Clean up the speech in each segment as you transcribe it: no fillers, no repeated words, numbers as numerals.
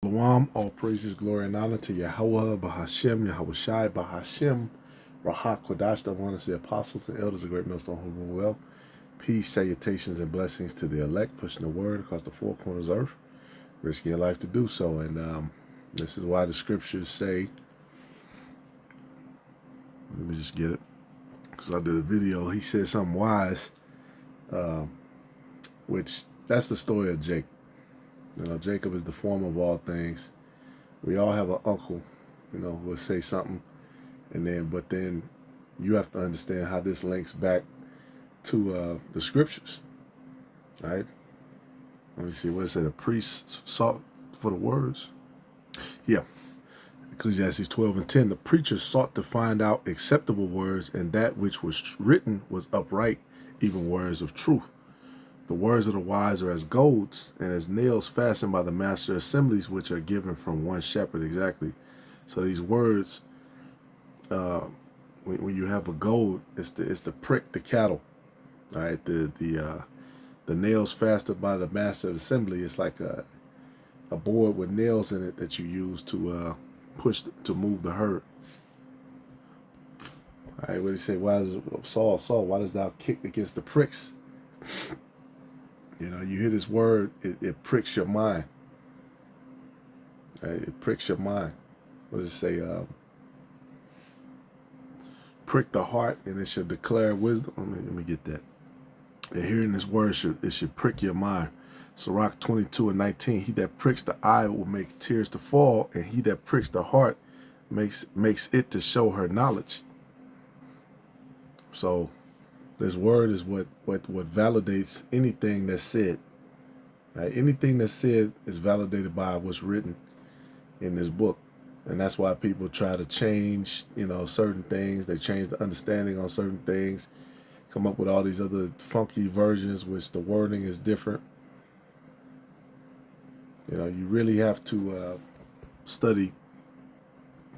Shalom, all praises, glory, and honor to Yahweh, Bahashem, Yahweh Shai, Bahashem, Rahak, Kodash, the one is the apostles and elders of Great Millstone who rule well. Peace, salutations, and blessings to the elect, pushing the word across the four corners of earth, risking your life to do so. And this is why the scriptures say, let me just get it, because I did a video, he said something wise, which that's the story of Jacob. You know, Jacob is the form of all things. We all have an uncle, you know, who will say something, but then you have to understand how this links back to the scriptures, right? Let me see, what is it? A priest sought for the words? Yeah. Ecclesiastes 12:10, the preacher sought to find out acceptable words, and that which was written was upright, even words of truth. The words of the wise are as golds, and as nails fastened by the master assemblies, which are given from one shepherd. Exactly. So these words, when you have a gold, it's the prick the cattle. All right. The nails fastened by the master assembly. It's like a board with nails in it that you use to push to move the herd. All right. What do you say? Why does Saul, why does thou kick against the pricks? You know, you hear this word, it pricks your mind. Right? It pricks your mind. What does it say? Prick the heart, and it shall declare wisdom. Let me get that. And hearing this word, it should prick your mind. Sirach 22:19. He that pricks the eye will make tears to fall, and he that pricks the heart makes it to show her knowledge. So this word is what validates anything that's said. Right? Anything that's said is validated by what's written in this book. And that's why people try to change, you know, certain things. They change the understanding on certain things, come up with all these other funky versions, which the wording is different. You know, you really have to study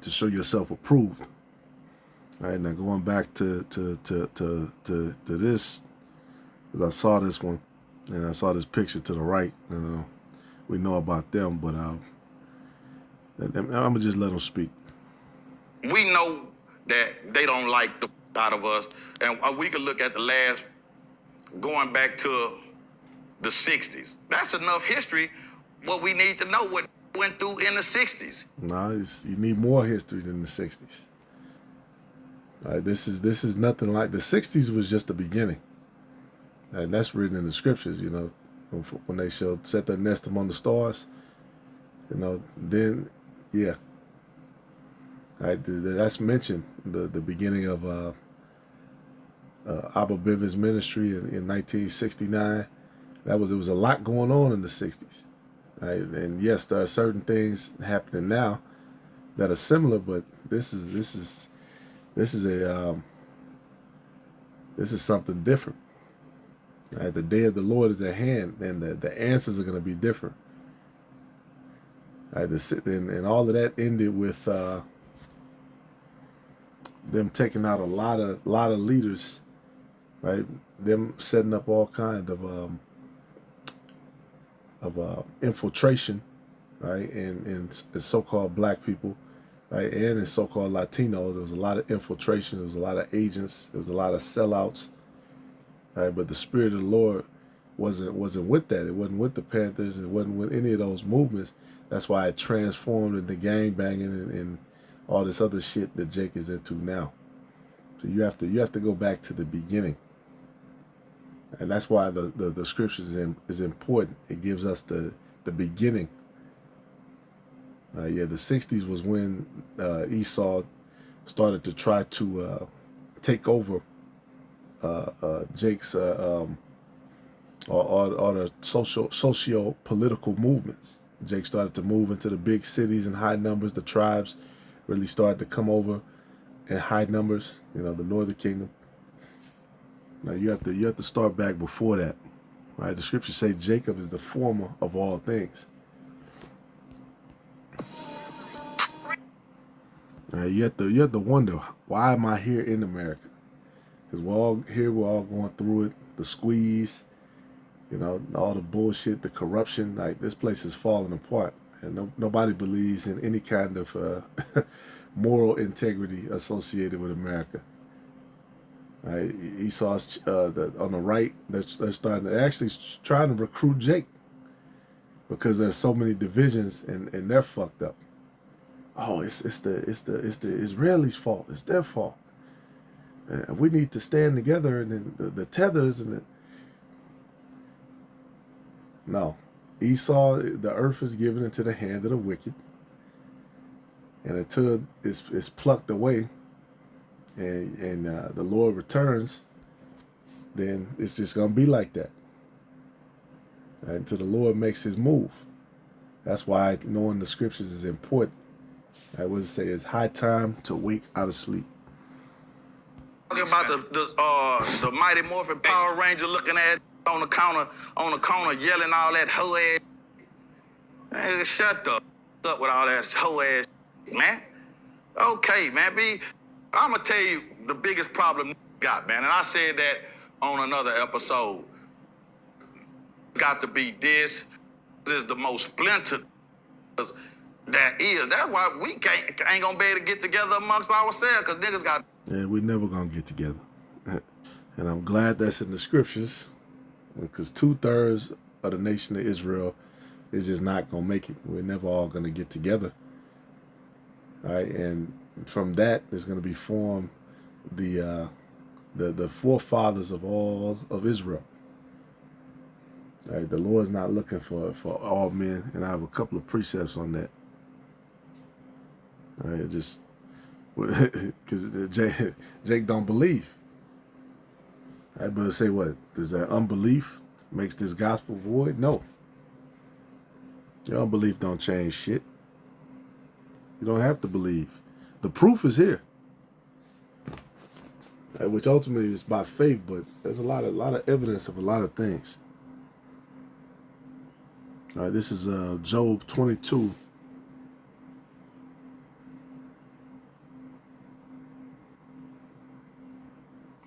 to show yourself approved. All right, now going back to this, because I saw this one, and I saw this picture to the right. We know about them, but I'm gonna just let them speak. We know that they don't like the out of us, and we could look at the last, going back to the 60s. That's enough history. What we need to know what went through in the 60s. Nah, you need more history than the 60s. Right, this is nothing like the 60s. Was just the beginning, and that's written in the scriptures. You know, when they shall set their nest among the stars. You know, then yeah. Right, that's mentioned the beginning of Abba Bivens' ministry in 1969. It was a lot going on in the 60s. Right, and yes, there are certain things happening now that are similar, but this is something different. Right? The day of the Lord is at hand, and the answers are going to be different. Right? And all of that ended with them taking out a lot of leaders, right? Them setting up all kind of infiltration, right? And so-called black people, right? And in so-called Latinos, there was a lot of infiltration. There was a lot of agents. There was a lot of sellouts, right? But the Spirit of the Lord wasn't with that. It wasn't with the Panthers. It wasn't with any of those movements. That's why it transformed into gang banging and all this other shit that Jake is into now. So you have to go back to the beginning, and that's why the scriptures is important. It gives us the beginning. Yeah, the 60s was when Esau started to try to take over Jake's or the socio-political movements. Jake started to move into the big cities in high numbers. The tribes really started to come over in high numbers. You know, the Northern Kingdom. Now you have to start back before that, right? The scriptures say Jacob is the former of all things. Right? You have to wonder, why am I here in America? Because we're all going through it, the squeeze, you know, all the bullshit, the corruption. Like, this place is falling apart. And nobody believes in any kind of moral integrity associated with America. Right? Esau's on the right. They're starting to actually trying to recruit Jake because there's so many divisions and they're fucked up. Oh, it's the Israelis' fault. It's their fault. We need to stand together, and then the tethers and no. Esau, the earth is given into the hand of the wicked, and until it's plucked away, and the Lord returns, then it's just gonna be like that, right? Until the Lord makes His move. That's why knowing the scriptures is important. I would say it's high time to wake out of sleep. Talking about the Mighty Morphin Power Ranger looking at on the corner yelling all that hoe ass. Hey, shut the up with all that hoe ass, man. Okay, man. I'm gonna tell you the biggest problem got, man, and I said that on another episode. Got to be this is the most splintered that is. That's why we ain't gonna be able to get together amongst ourselves, because niggas got. Yeah, we never gonna get together. And I'm glad that's in the scriptures, because 2/3 of the nation of Israel is just not gonna make it. We're never all gonna get together. All right, and from that is gonna be formed the forefathers of all of Israel. All right, the Lord's not looking for all men, and I have a couple of precepts on that. All right, just because Jake don't believe. I better say what? Does that unbelief makes this gospel void? No. Your unbelief don't change shit. You don't have to believe. The proof is here, which ultimately is by faith, but there's a lot of evidence of a lot of things. All right, this is Job 22.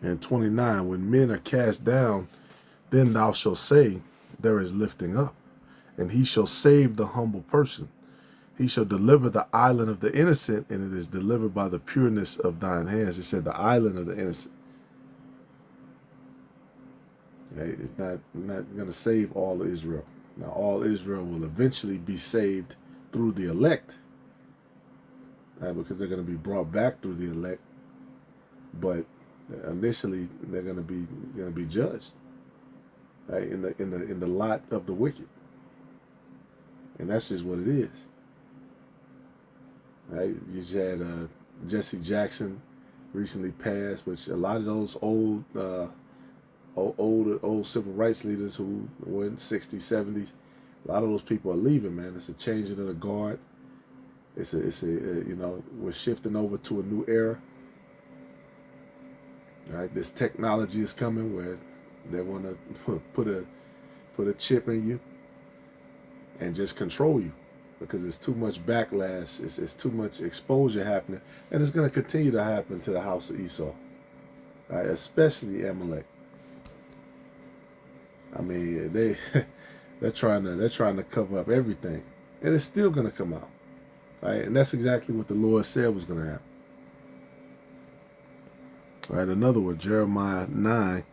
And 29, when men are cast down, then thou shalt say, there is lifting up, and he shall save the humble person. He shall deliver the island of the innocent, and it is delivered by the pureness of thine hands. It said the island of the innocent. Okay, it's not going to save all of Israel. Now, all Israel will eventually be saved through the elect, because they're going to be brought back through the elect. But initially, they're going to be judged, right, in the lot of the wicked, and that's just what it is. Right? You just had Jesse Jackson recently passed, which a lot of those old civil rights leaders who were in the 60s, 70s, a lot of those people are leaving, man. It's a changing of the guard. It's a we're shifting over to a new era. Right? This technology is coming where they want to put a chip in you and just control you, because it's too much backlash, it's too much exposure happening, and it's going to continue to happen to the house of Esau, right? Especially Amalek. I mean, they're trying to cover up everything, and it's still going to come out, right? And that's exactly what the Lord said was going to happen. All right, another one, Jeremiah 9.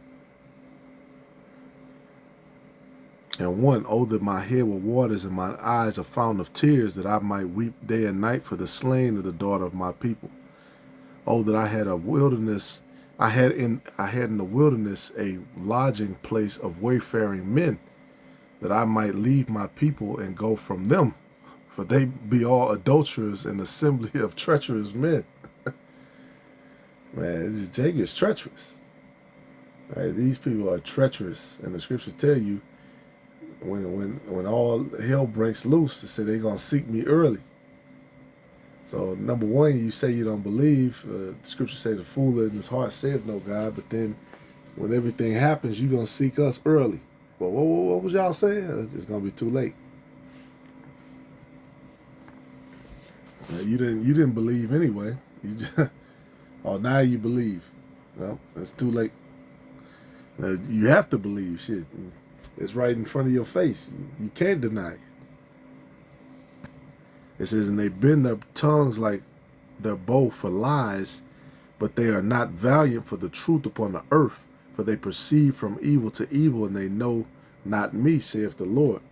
And 1, oh, that my head were waters and my eyes a fountain of tears, that I might weep day and night for the slain of the daughter of my people. Oh, that I had in the wilderness a lodging place of wayfaring men, that I might leave my people and go from them, for they be all adulterers and assembly of treacherous men. Man, Jake is treacherous. Right? These people are treacherous, and the scriptures tell you, when all hell breaks loose, they say they're going to seek me early. So, number one, you say you don't believe. The scripture say the fool in his heart saith no God, but then when everything happens, you're going to seek us early. Well, what was y'all saying? It's going to be too late. You didn't believe anyway. Now you believe. Well, it's too late. You have to believe. Shit. It's right in front of your face. You can't deny it. It says, and they bend their tongues like their bow for lies, but they are not valiant for the truth upon the earth, for they proceed from evil to evil, and they know not me, saith the Lord.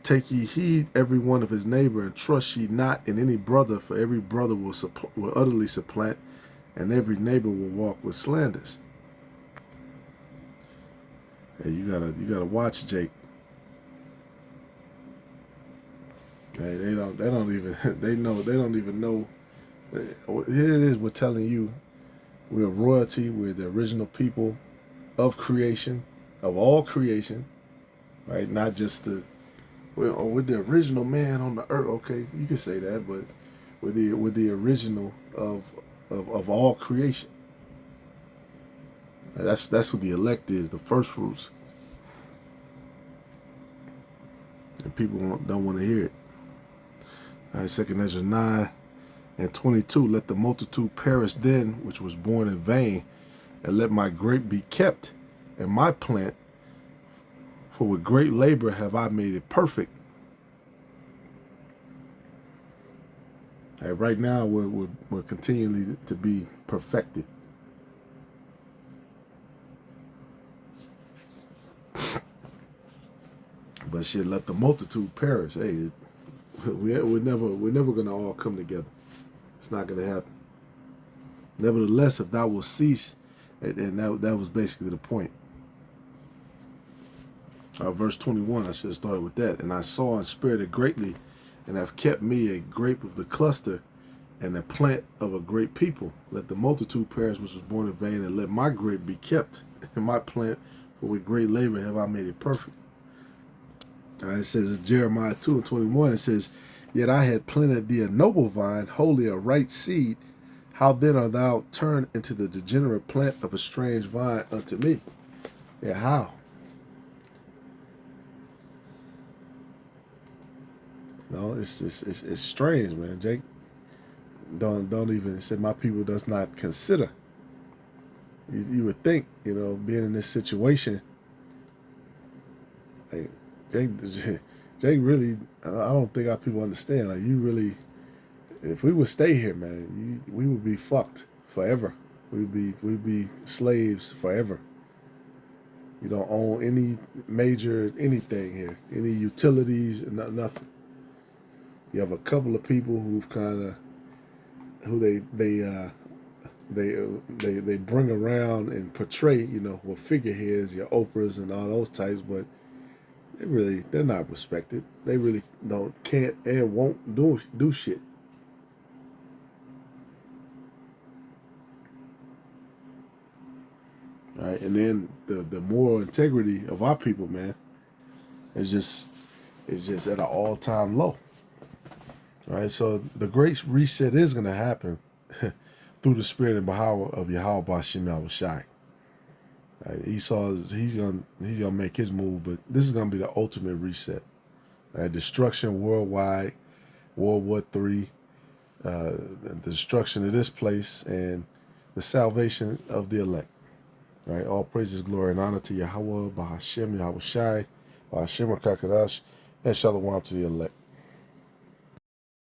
Take ye heed every one of his neighbor, and trust ye not in any brother, for every brother will utterly supplant, and every neighbor will walk with slanders. Hey, you gotta watch Jake. Hey, they don't even know. Here it is. We're telling you, we're royalty. We're the original people of creation, of all creation, right? Not just we're the original man on the earth. Okay, you can say that, but we're the original of all creation. That's what the elect is, the first fruits. And people don't want to hear it. All right, 2 Ezra 9:22. Let the multitude perish then, which was born in vain, and let my grape be kept, and my plant, for with great labor have I made it perfect. All right, right now we're continually to be perfected. But shit, let the multitude perish. Hey, we're never gonna all come together. It's not gonna happen. Nevertheless, if thou wilt cease, and that was basically the point. Verse 21, I should have started with that. And I saw and spirited greatly, and have kept me a grape of the cluster, and a plant of a great people. Let the multitude perish which was born in vain, and let my grape be kept, and my plant, for with great labor have I made it perfect. It says in Jeremiah 2:21, it says, yet I had planted thee a noble vine, wholly a right seed. How then art thou turned into the degenerate plant of a strange vine unto me? Yeah, how? No, it's strange, man. Jake, don't even say my people does not consider. You would think, being in this situation, like Jake really, I don't think our people understand. Like, you really, if we would stay here, man, we would be fucked forever. We'd be slaves forever. You don't own any major anything here, any utilities, nothing. You have a couple of people who they bring around and portray, who are figureheads, your Oprahs and all those types, but they're not respected. They really can't and won't do shit. All right, and then the moral integrity of our people, man, is just at an all-time low. All right, so the great reset is going to happen through the spirit and power of Yahweh Bashim Yahushai. Right, he's gonna make his move, but this is gonna be the ultimate reset. Right, destruction worldwide, World War III, the destruction of this place, and the salvation of the elect. Right, all praises, glory, and honor to Yahweh, Bahashem Yahushai, Bahashem Kakadash, and Shalom to the elect.